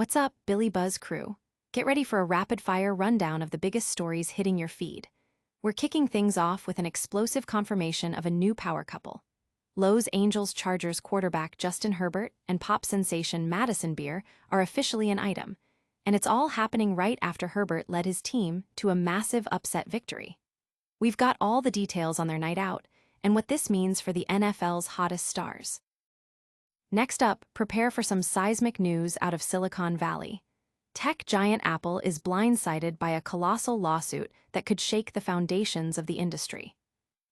What's up, Billie Buzz crew? Get ready for a rapid-fire rundown of the biggest stories hitting your feed. We're kicking things off with an explosive confirmation of a new power couple. Los Angeles Chargers quarterback Justin Herbert and pop sensation Madison Beer are officially an item, and it's all happening right after Herbert led his team to a massive upset victory. We've got all the details on their night out, and what this means for the NFL's hottest stars. Next up, prepare for some seismic news out of Silicon Valley. Tech giant Apple is blindsided by a colossal lawsuit that could shake the foundations of the industry.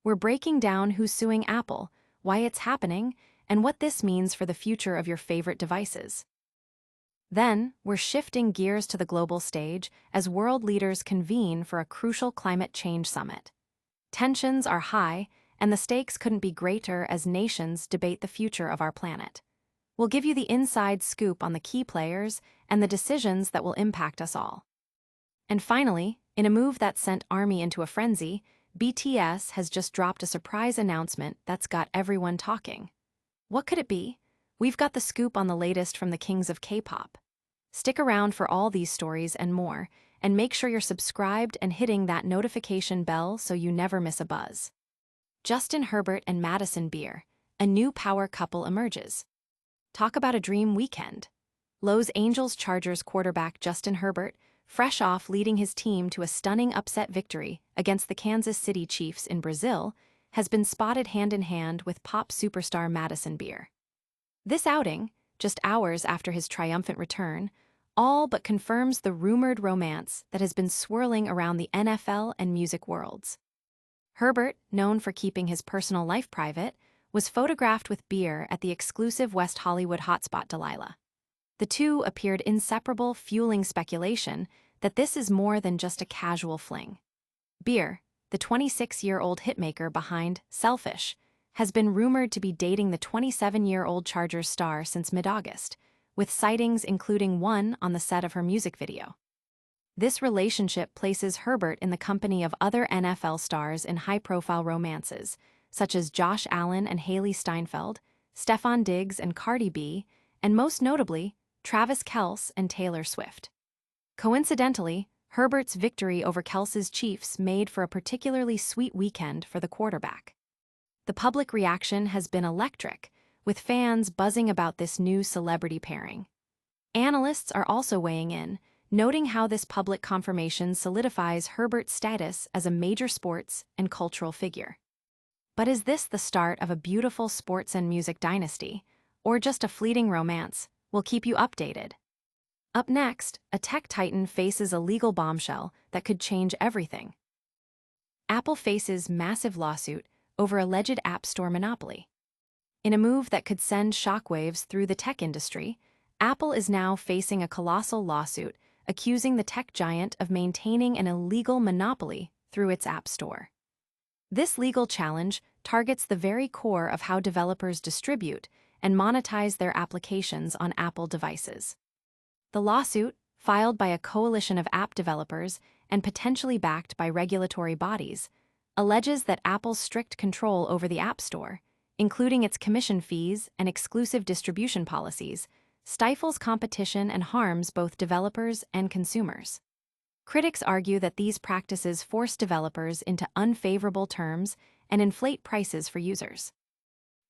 We're breaking down who's suing Apple, why it's happening, and what this means for the future of your favorite devices. Then, we're shifting gears to the global stage as world leaders convene for a crucial climate change summit. Tensions are high, and the stakes couldn't be greater as nations debate the future of our planet. We'll give you the inside scoop on the key players and the decisions that will impact us all. And finally, in a move that sent ARMY into a frenzy, BTS has just dropped a surprise announcement that's got everyone talking. What could it be? We've got the scoop on the latest from the kings of K-pop. Stick around for all these stories and more, and make sure you're subscribed and hitting that notification bell so you never miss a buzz. Justin Herbert and Madison Beer, a new power couple emerges. Talk about a dream weekend. Los Angeles Chargers quarterback Justin Herbert, fresh off leading his team to a stunning upset victory against the Kansas City Chiefs in Brazil, has been spotted hand-in-hand with pop superstar Madison Beer. This outing, just hours after his triumphant return, all but confirms the rumored romance that has been swirling around the NFL and music worlds. Herbert, known for keeping his personal life private, was photographed with Beer at the exclusive West Hollywood hotspot Delilah. The two appeared inseparable, fueling speculation that this is more than just a casual fling. Beer, the 26-year-old hitmaker behind Selfish, has been rumored to be dating the 27-year-old Chargers star since mid-August, with sightings including one on the set of her music video. This relationship places Herbert in the company of other NFL stars in high-profile romances, such as Josh Allen and Haley Steinfeld, Stefon Diggs and Cardi B, and most notably, Travis Kelce and Taylor Swift. Coincidentally, Herbert's victory over Kelce's Chiefs made for a particularly sweet weekend for the quarterback. The public reaction has been electric, with fans buzzing about this new celebrity pairing. Analysts are also weighing in, noting how this public confirmation solidifies Herbert's status as a major sports and cultural figure. But is this the start of a beautiful sports and music dynasty, or just a fleeting romance? We'll keep you updated. Up next, a tech titan faces a legal bombshell that could change everything. Apple faces massive lawsuit over alleged App Store monopoly. In a move that could send shockwaves through the tech industry, Apple is now facing a colossal lawsuit accusing the tech giant of maintaining an illegal monopoly through its App Store. This legal challenge targets the very core of how developers distribute and monetize their applications on Apple devices. The lawsuit, filed by a coalition of app developers and potentially backed by regulatory bodies, alleges that Apple's strict control over the App Store, including its commission fees and exclusive distribution policies, stifles competition and harms both developers and consumers. Critics argue that these practices force developers into unfavorable terms and inflate prices for users.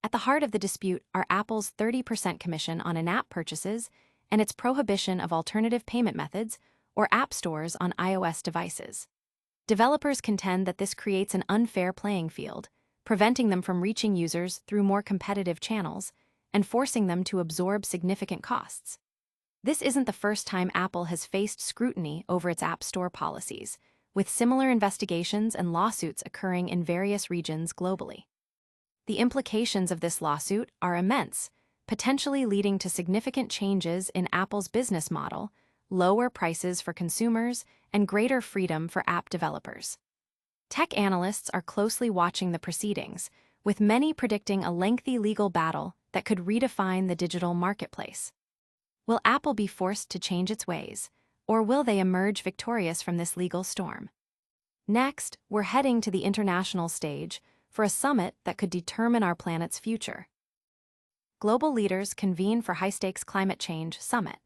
At the heart of the dispute are Apple's 30% commission on in-app purchases and its prohibition of alternative payment methods or app stores on iOS devices. Developers contend that this creates an unfair playing field, preventing them from reaching users through more competitive channels and forcing them to absorb significant costs. This isn't the first time Apple has faced scrutiny over its App Store policies, with similar investigations and lawsuits occurring in various regions globally. The implications of this lawsuit are immense, potentially leading to significant changes in Apple's business model, lower prices for consumers, and greater freedom for app developers. Tech analysts are closely watching the proceedings, with many predicting a lengthy legal battle that could redefine the digital marketplace. Will Apple be forced to change its ways, or will they emerge victorious from this legal storm? Next, we're heading to the international stage for a summit that could determine our planet's future. Global leaders convene for high-stakes climate change summit.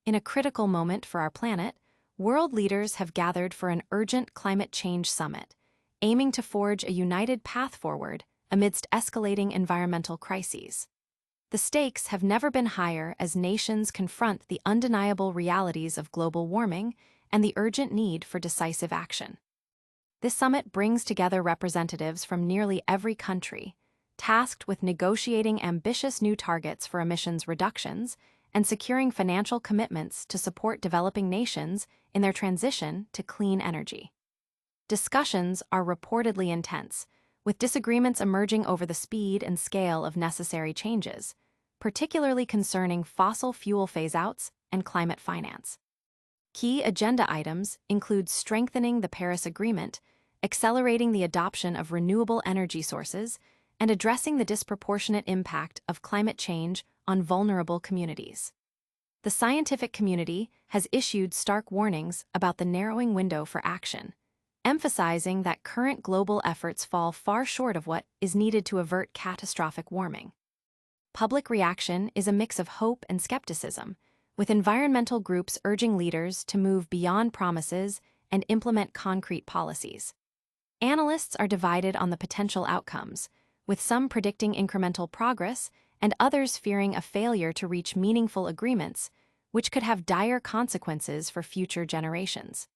In a critical moment for our planet, world leaders have gathered for an urgent climate change summit, aiming to forge a united path forward amidst escalating environmental crises. The stakes have never been higher as nations confront the undeniable realities of global warming and the urgent need for decisive action. This summit brings together representatives from nearly every country, tasked with negotiating ambitious new targets for emissions reductions and securing financial commitments to support developing nations in their transition to clean energy. Discussions are reportedly intense, with disagreements emerging over the speed and scale of necessary changes, particularly concerning fossil fuel phase-outs and climate finance. Key agenda items include strengthening the Paris Agreement, accelerating the adoption of renewable energy sources, and addressing the disproportionate impact of climate change on vulnerable communities. The scientific community has issued stark warnings about the narrowing window for action, emphasizing that current global efforts fall far short of what is needed to avert catastrophic warming. Public reaction is a mix of hope and skepticism, with environmental groups urging leaders to move beyond promises and implement concrete policies. Analysts are divided on the potential outcomes, with some predicting incremental progress and others fearing a failure to reach meaningful agreements, which could have dire consequences for future generations.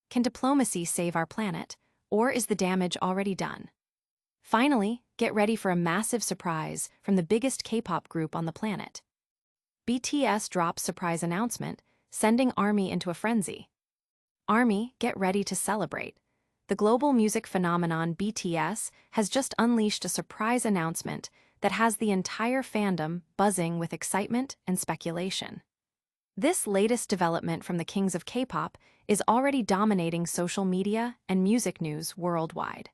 Can diplomacy save our planet, or is the damage already done? Finally, get ready for a massive surprise from the biggest K-pop group on the planet. BTS drops surprise announcement, sending ARMY into a frenzy. ARMY, get ready to celebrate. The global music phenomenon BTS has just unleashed a surprise announcement that has the entire fandom buzzing with excitement and speculation. This latest development from the kings of K-pop is already dominating social media and music news worldwide.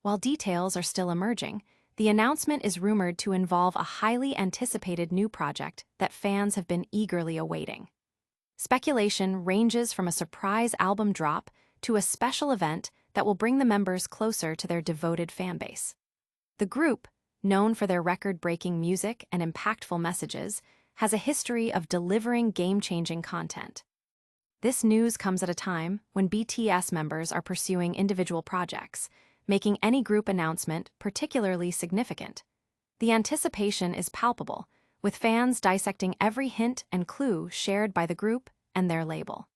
While details are still emerging, the announcement is rumored to involve a highly anticipated new project that fans have been eagerly awaiting. Speculation ranges from a surprise album drop to a special event that will bring the members closer to their devoted fanbase. The group, known for their record-breaking music and impactful messages, has a history of delivering game-changing content. This news comes at a time when BTS members are pursuing individual projects, making any group announcement particularly significant. The anticipation is palpable, with fans dissecting every hint and clue shared by the group and their label.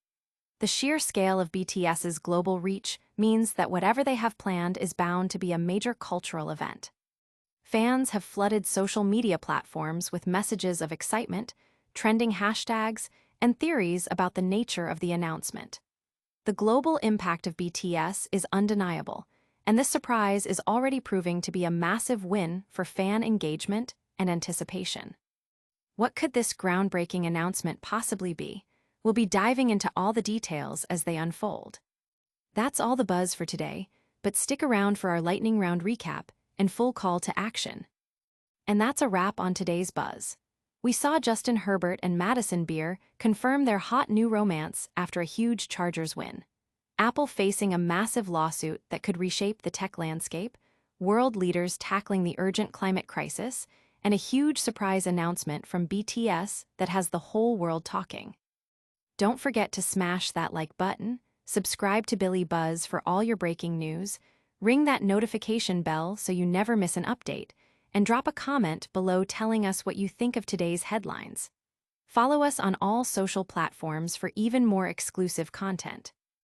The sheer scale of BTS's global reach means that whatever they have planned is bound to be a major cultural event. Fans have flooded social media platforms with messages of excitement, trending hashtags, and theories about the nature of the announcement. The global impact of BTS is undeniable, and this surprise is already proving to be a massive win for fan engagement and anticipation. What could this groundbreaking announcement possibly be? We'll be diving into all the details as they unfold. That's all the buzz for today, but stick around for our lightning round recap and full call to action. And that's a wrap on today's buzz. We saw Herbert and Madison Beer confirm their hot new romance after a huge Chargers win. Apple facing a massive lawsuit that could reshape the tech landscape, world leaders tackling the urgent climate crisis, and a huge surprise announcement from BTS that has the whole world talking. Don't forget to smash that like button, subscribe to Billie Buzz for all your breaking news, ring that notification bell so you never miss an update, and drop a comment below telling us what you think of today's headlines. Follow us on all social platforms for even more exclusive content.